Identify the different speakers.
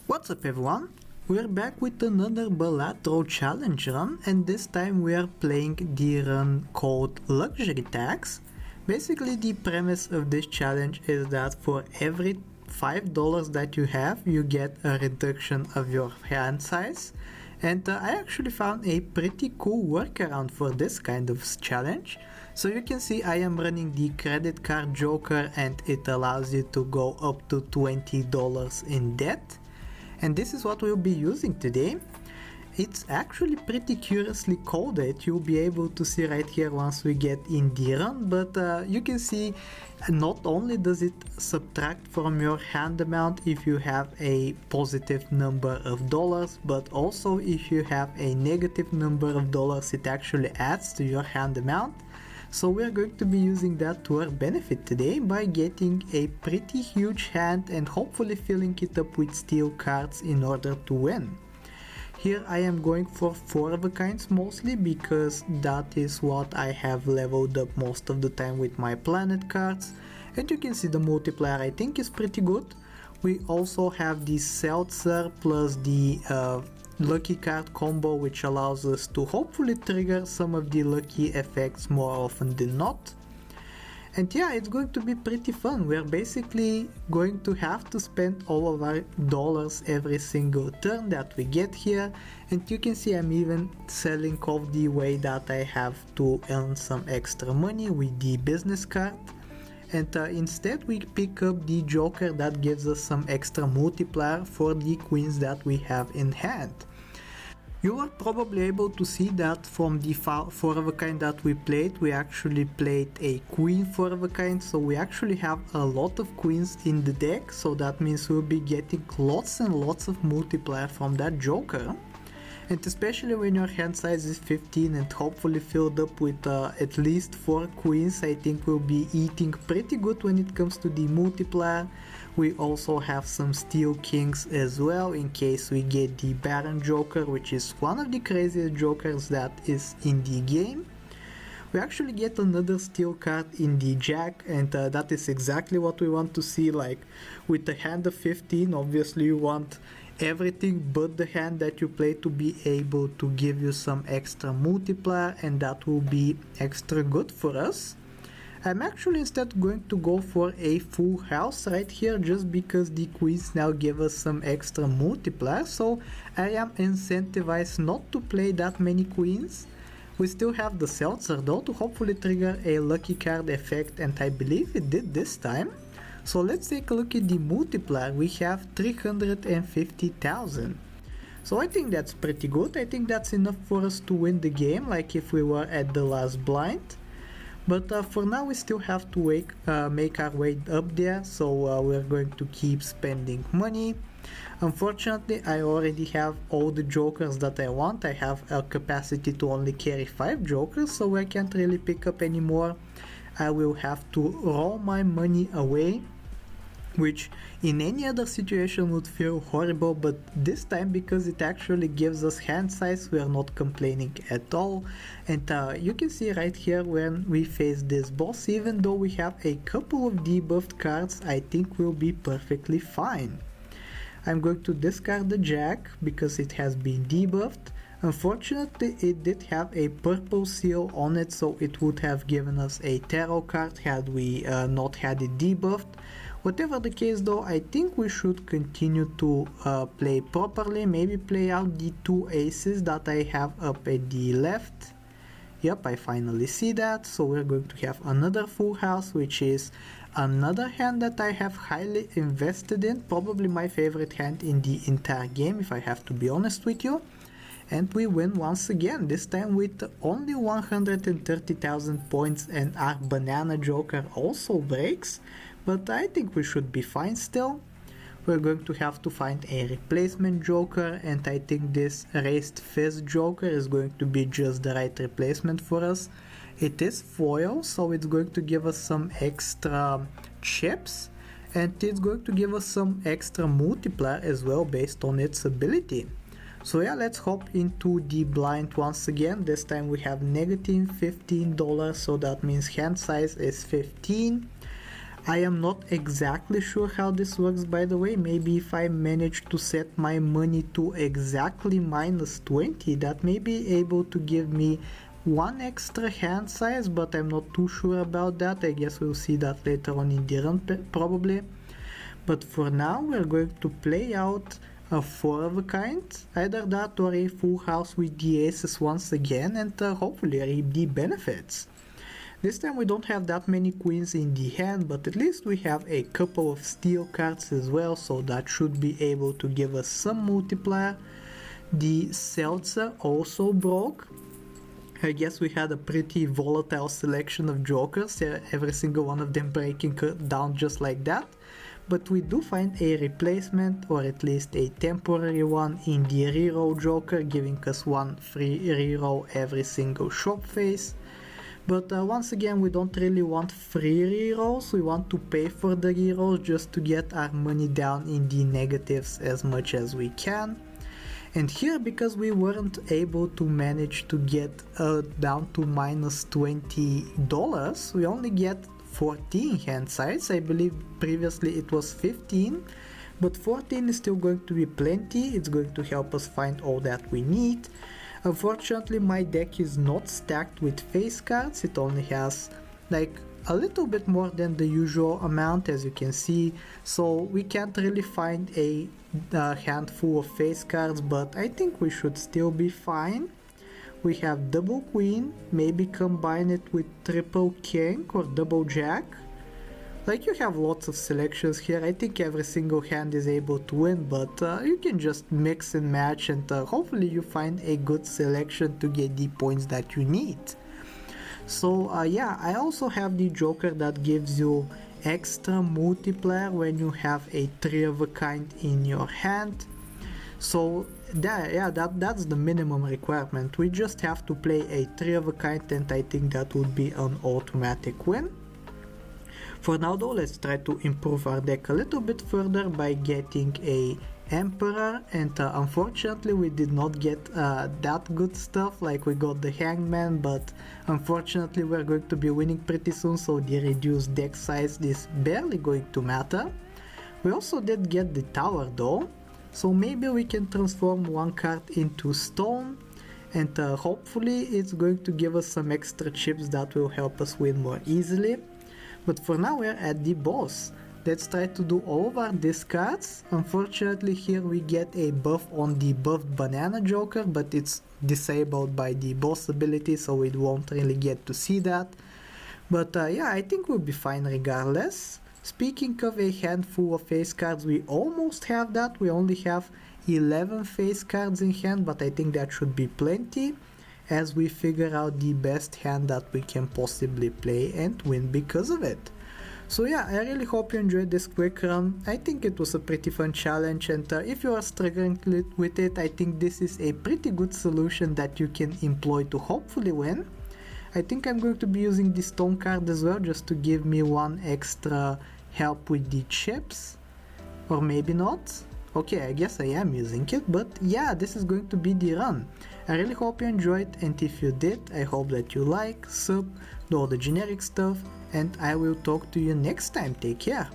Speaker 1: What's up everyone? We're back with another Balatro challenge run, and this time we are playing the run called Luxury Tax. Basically the premise of this challenge is that for every $5 that you have, you get a reduction of your hand size. And I actually found a pretty cool workaround for this kind of challenge. So you can see I am running the credit card joker, and it allows you to go up to $20 in debt. And this is what we'll be using today. It's actually pretty curiously coded. You'll be able to see right here once we get in the run, but you can see not only does it subtract from your hand amount if you have a positive number of dollars, but also if you have a negative number of dollars, it actually adds to your hand amount. So we're going to be using that to our benefit today by getting a pretty huge hand and hopefully filling it up with steel cards in order to win. Here I am going for 4 of a kinds mostly because that is what I have leveled up most of the time with my planet cards, and you can see the multiplier I think is pretty good. We also have the seltzer plus the lucky card combo, which allows us to hopefully trigger some of the lucky effects more often than not. And yeah, it's going to be pretty fun. We're basically going to have to spend all of our dollars every single turn that we get here. And you can see I'm even selling off the way that I have to earn some extra money with the business card. And instead we pick up the joker that gives us some extra multiplier for the queens that we have in hand. You are probably able to see that from the 4 of a kind that we played, we actually played a queen 4 of a kind, so we actually have a lot of queens in the deck, so that means we'll be getting lots and lots of multiplier from that joker. And especially when your hand size is 15 and hopefully filled up with at least 4 queens, I think we'll be eating pretty good when it comes to the multiplier. We also have some steel kings as well in case we get the baron joker, which is one of the craziest jokers that is in the game. We actually get another steel card in the jack, and that is exactly what we want to see. Like with the hand of 15, obviously you want everything but the hand that you play to be able to give you some extra multiplier, and that will be extra good for us. I'm actually instead going to go for a full house right here just because the queens now give us some extra multiplier, so I am incentivized not to play that many queens. We still have the seltzer though to hopefully trigger a lucky card effect, and I believe it did this time. So let's take a look at the multiplier. We have 350,000. So I think that's pretty good. I think that's enough for us to win the game, like if we were at the last blind. But for now we still have to make our way up there, so we're going to keep spending money. Unfortunately, I already have all the jokers that I want. I have a capacity to only carry 5 jokers, so I can't really pick up any more. I will have to roll my money away, which in any other situation would feel horrible, but this time because it actually gives us hand size, we are not complaining at all. And you can see right here when we face this boss, even though we have a couple of debuffed cards, I think we'll be perfectly fine. I'm going to discard the jack because it has been debuffed. Unfortunately, it did have a purple seal on it, so it would have given us a tarot card had we not had it debuffed. Whatever the case though, I think we should continue to play properly, maybe play out the 2 aces that I have up at the left. Yep, I finally see that, so we're going to have another full house, which is another hand that I have highly invested in, probably my favorite hand in the entire game if I have to be honest with you. And we win once again, this time with only 130,000 points, and our banana joker also breaks, but I think we should be fine still. We're going to have to find a replacement joker, and I think this raised fist joker is going to be just the right replacement for us. It is foil, so it's going to give us some extra chips, and it's going to give us some extra multiplier as well based on its ability. So yeah, let's hop into the blind once again. This time we have negative $15, so that means hand size is 15. I am not exactly sure how this works, by the way. Maybe if I manage to set my money to exactly minus 20, that may be able to give me one extra hand size, but I'm not too sure about that. I guess we'll see that later on in the run probably. But for now we're going to play out a 4 of a kind, either that or a full house with the aces once again, and hopefully reap the benefits. This time we don't have that many queens in the hand, but at least we have a couple of steel cards as well, so that should be able to give us some multiplier. The seltzer also broke. I guess we had a pretty volatile selection of jokers, every single one of them breaking down just like that. But we do find a replacement, or at least a temporary one, in the reroll joker, giving us one free reroll every single shop phase. But once again, we don't really want free rerolls, we want to pay for the rerolls just to get our money down in the negatives as much as we can. And here, because we weren't able to manage to get down to minus $20, we only get 14 hand size. I believe previously it was 15, but 14 is still going to be plenty. It's going to help us find all that we need. Unfortunately, my deck is not stacked with face cards. It only has like a little bit more than the usual amount, as you can see, so we can't really find a handful of face cards, but I think we should still be fine. We have double queen, maybe combine it with triple king or double jack. Like, you have lots of selections here. I think every single hand is able to win, but you can just mix and match, and hopefully you find a good selection to get the points that you need. So yeah, I also have the joker that gives you extra multiplier when you have a 3 of a kind in your hand. So that's the minimum requirement. We just have to play a 3 of a kind, and I think that would be an automatic win. For now though, let's try to improve our deck a little bit further by getting a Emperor, and unfortunately we did not get that good stuff. Like, we got the Hangman, but unfortunately we're going to be winning pretty soon, so the reduced deck size is barely going to matter. We also did get the Tower though, so maybe we can transform one card into stone, and hopefully it's going to give us some extra chips that will help us win more easily. But for now we're at the boss. Let's try to do all of our discards. Unfortunately here we get a buff on the buffed banana joker, but it's disabled by the boss ability, so we won't really get to see that. But yeah, I think we'll be fine regardless. Speaking of a handful of face cards, we almost have that. We only have 11 face cards in hand, but I think that should be plenty as we figure out the best hand that we can possibly play and win because of it. So yeah, I really hope you enjoyed this quick run. I think it was a pretty fun challenge, and if you are struggling with it, I think this is a pretty good solution that you can employ to hopefully win. I think I'm going to be using the stone card as well, just to give me one extra help with the chips, or maybe not. Okay, I guess I am using it, but yeah, this is going to be the run. I really hope you enjoyed, and if you did, I hope that you like, sub, do all the generic stuff, and I will talk to you next time. Take care.